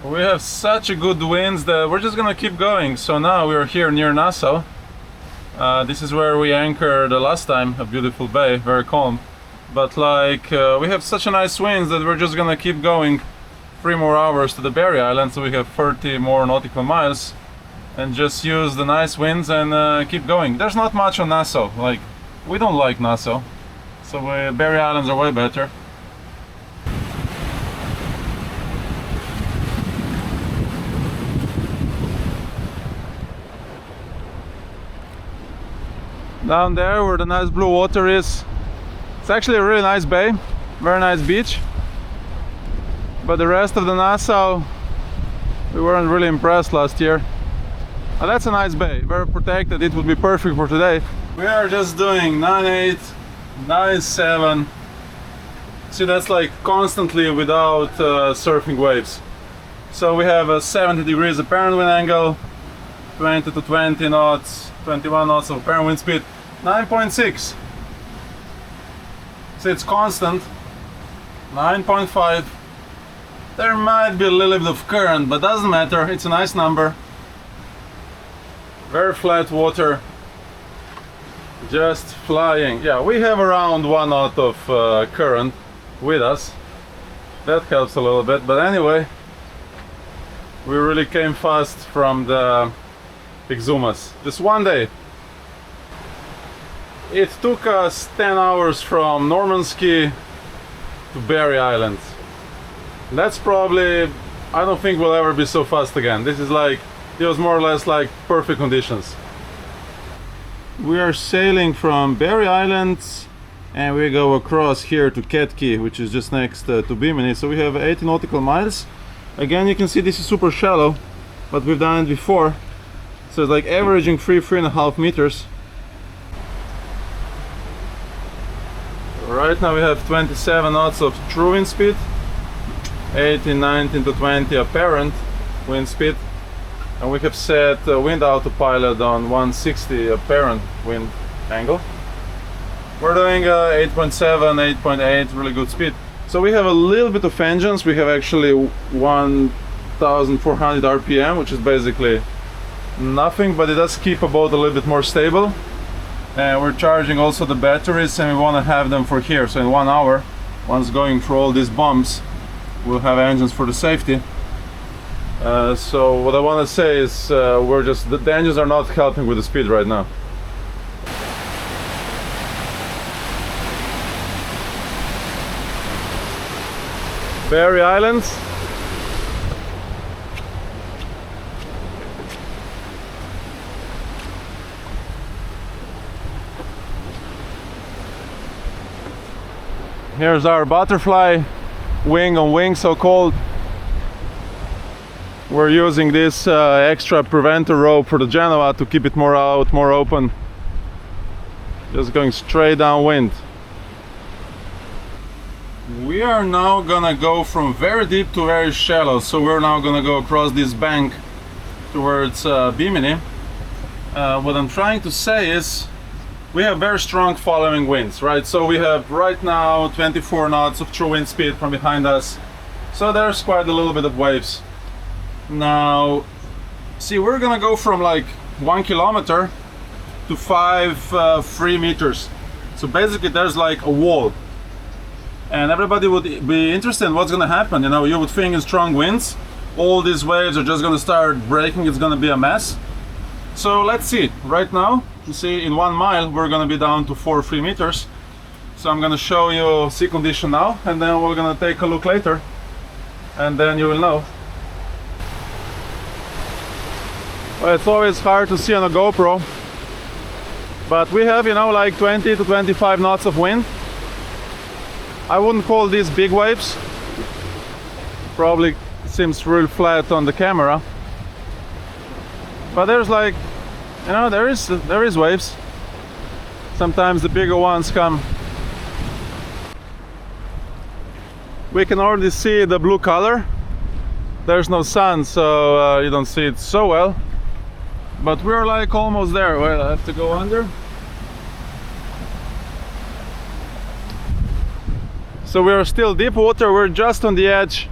We have such a good winds that we're just gonna keep going. So now we're here near Nassau. This is where we anchored the last time. A beautiful bay, very calm. But like we have such a nice winds that we're just gonna keep going 3 more hours to the Berry Island, so we have 30 more nautical miles, and just use the nice winds and keep going. There's not much on Nassau. Like, we don't like Nassau, so Berry Islands are way better. Down there where the nice blue water is, it's actually a really nice bay, very nice beach. But the rest of the Nassau, we weren't really impressed last year. And that's a nice bay, very protected. It would be perfect for today. We are just doing 9.8, 9.7. See, that's like constantly without surfing waves. So we have a 70 degrees apparent wind angle, 20 to 20 knots, 21 knots of apparent wind speed, 9.6. So it's constant, 9.5. There might be a little bit of current, but doesn't matter, it's a nice number. Very flat water, just flying. Yeah, we have around 1 knot of current with us. That helps a little bit, but anyway, We really came fast from the Exumas. Just one day. It took us 10 hours from Norman's Cay to Berry Island. That's probably, I don't think we'll ever be so fast again. This is like, it was more or less like perfect conditions. We are sailing from Berry Island and we go across here to Cat Cay, which is just next to Bimini. So we have 80 nautical miles. Again, you can see this is super shallow, but we've done it before. So it's like averaging 3.5 meters. Right now we have 27 knots of true wind speed, 18, 19 to 20 apparent wind speed, and we have set wind autopilot on 160 apparent wind angle. We're doing 8.7, 8.8, really good speed. So we have a little bit of engines. We have actually 1400 RPM, which is basically nothing, but it does keep a boat a little bit more stable. And we're charging also the batteries, and we want to have them for here. So in 1 hour, once going through all these bumps, we'll have engines for the safety. So what I want to say is the engines are not helping with the speed right now. Berry Islands. Here's our butterfly wing on wing, so called. We're using this extra preventer rope for the Genoa to keep it more out, more open. Just going straight downwind. We are now gonna go from very deep to very shallow, so we're now gonna go across this bank towards Bimini. What I'm trying to say is we have very strong following winds, right? So we have right now 24 knots of true wind speed from behind us, so there's quite a little bit of waves. Now see, we're gonna go from like 1 kilometer to 3 meters, so basically there's like a wall. And everybody would be interested in what's going to happen. You know, you would think in strong winds, all these waves are just going to start breaking, it's going to be a mess. So let's see. Right now, you see in 1 mile, we're going to be down to 3 meters. So I'm going to show you sea condition now, and then we're going to take a look later. And then you will know. Well, it's always hard to see on a GoPro. But we have, you know, like 20 to 25 knots of wind. I wouldn't call these big waves. Probably seems real flat on the camera. But there's like, you know, there is waves. Sometimes the bigger ones come. We can already see the blue color. There's no sun, so you don't see it so well. But we're like almost there. Well, I have to go under. So we're still deep water, we're just on the edge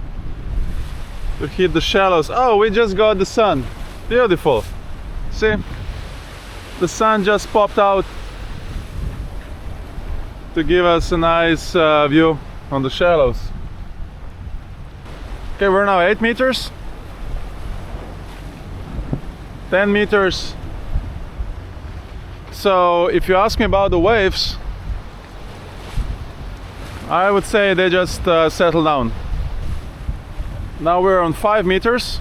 to hit the shallows. Oh, we just got the sun. Beautiful. See? The sun just popped out to give us a nice view on the shallows. Okay, we're now 8 meters. 10 meters. So if you ask me about the waves, I would say they just settle down. Now we're on 5 meters.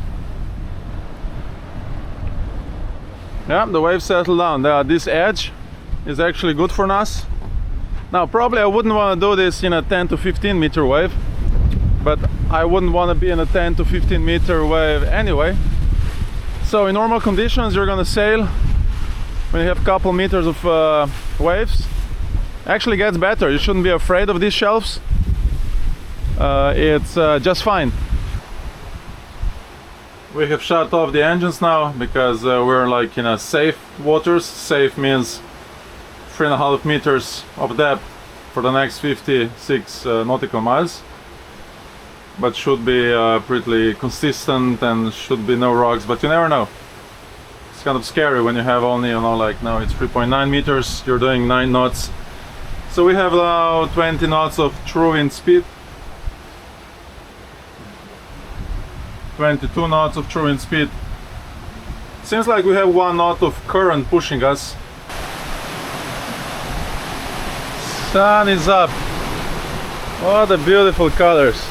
Yeah, the waves settle down. This edge is actually good for us. Now probably I wouldn't want to do this in a 10 to 15 meter wave, but I wouldn't want to be in a 10 to 15 meter wave anyway. So in normal conditions you're gonna sail when you have a couple meters of waves. Actually gets better. You shouldn't be afraid of these shelves. It's just fine. We have shut off the engines now because we're like in a safe waters. Safe means 3.5 meters of depth for the next 56 nautical miles. But should be pretty consistent and should be no rocks, but you never know. It's kind of scary when you have only, you know, like now it's 3.9 meters, you're doing 9 knots. So we have now 20 knots of true wind speed. 22 knots of true wind speed. Seems like we have 1 knot of current pushing us. Sun is up. What a beautiful colors.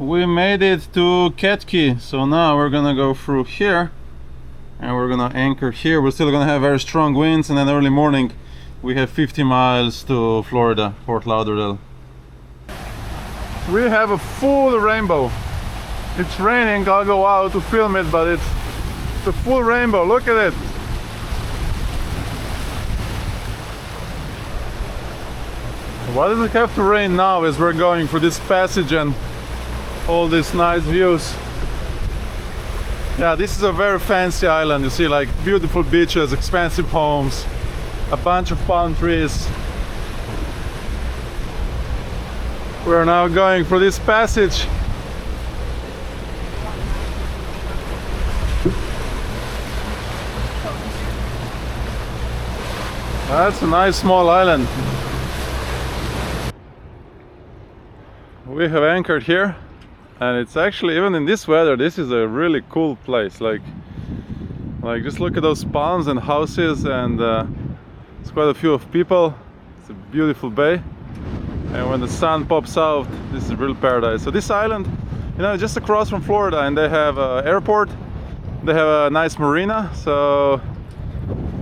We made it to Raccoon Cay, so now we're gonna go through here and we're gonna anchor here. We're still gonna have very strong winds, and then early morning we have 50 miles to Florida, Fort Lauderdale. We have a full rainbow. It's raining, I'll go out to film it, but it's a full rainbow. Look at it. Why does it have to rain now as we're going through this passage and all these nice views? Yeah, this is a very fancy island. You see, like, beautiful beaches, expensive homes, a bunch of palm trees. We're now going through this passage. That's a nice small island. We have anchored here. And it's actually, even in this weather, this is a really cool place. Like just look at those palms and houses, and it's quite a few of people. It's a beautiful bay, and when the sun pops out, this is real paradise. So this island, you know, just across from Florida, and they have an airport, they have a nice marina, so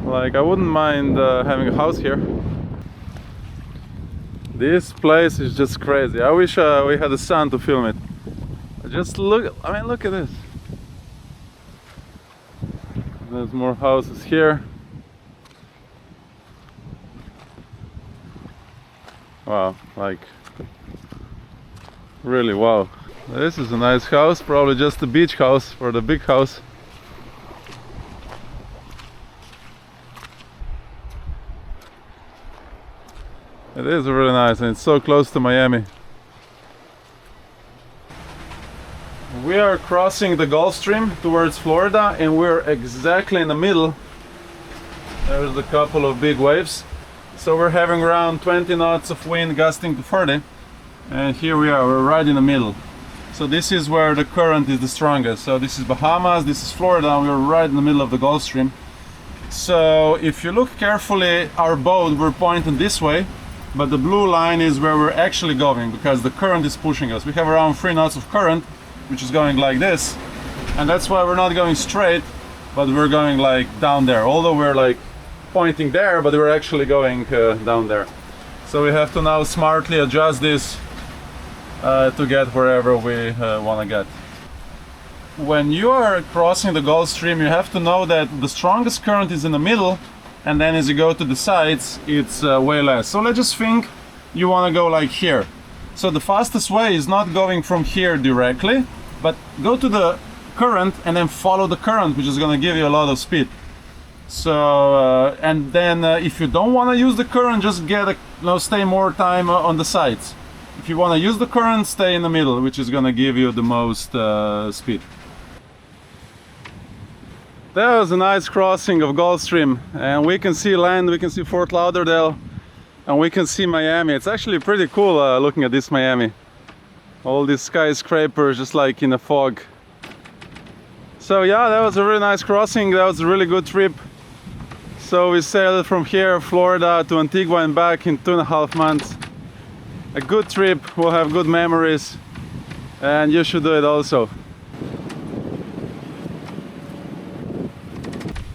like I wouldn't mind having a house here. This place is just crazy. I wish we had the sun to film it. Just look, I mean, look at this. There's more houses here. Wow, like, really wow. This is a nice house, probably just a beach house for the big house. It is really nice, and it's so close to Miami. We are crossing the Gulf Stream towards Florida, and we're exactly in the middle. There's a couple of big waves. So we're having around 20 knots of wind gusting to 30. And here we are, we're right in the middle. So this is where the current is the strongest. So this is Bahamas, this is Florida, and we're right in the middle of the Gulf Stream. So if you look carefully, our boat, we're pointing this way, but the blue line is where we're actually going because the current is pushing us. We have around 3 knots of current, which is going like this, and that's why we're not going straight, but we're going like down there, although we're like pointing there, but we're actually going down there. So we have to now smartly adjust this to get wherever we want to get. When you are crossing the Gulf Stream, you have to know that the strongest current is in the middle, and then as you go to the sides, it's way less. So let's just think you want to go like here. So the fastest way is not going from here directly, but go to the current and then follow the current, which is going to give you a lot of speed. So and then if you don't want to use the current, just stay more time on the sides. If you want to use the current, stay in the middle, which is going to give you the most speed. That was a nice crossing of Gulf Stream, and we can see land, we can see Fort Lauderdale, and we can see Miami. It's actually pretty cool looking at this Miami. All these skyscrapers just like in a fog. So yeah, that was a really nice crossing. That was a really good trip. So we sailed from here, Florida, to Antigua and back in 2.5 months. A good trip, we'll have good memories, and you should do it also.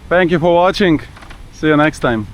Thank you for watching. See you next time.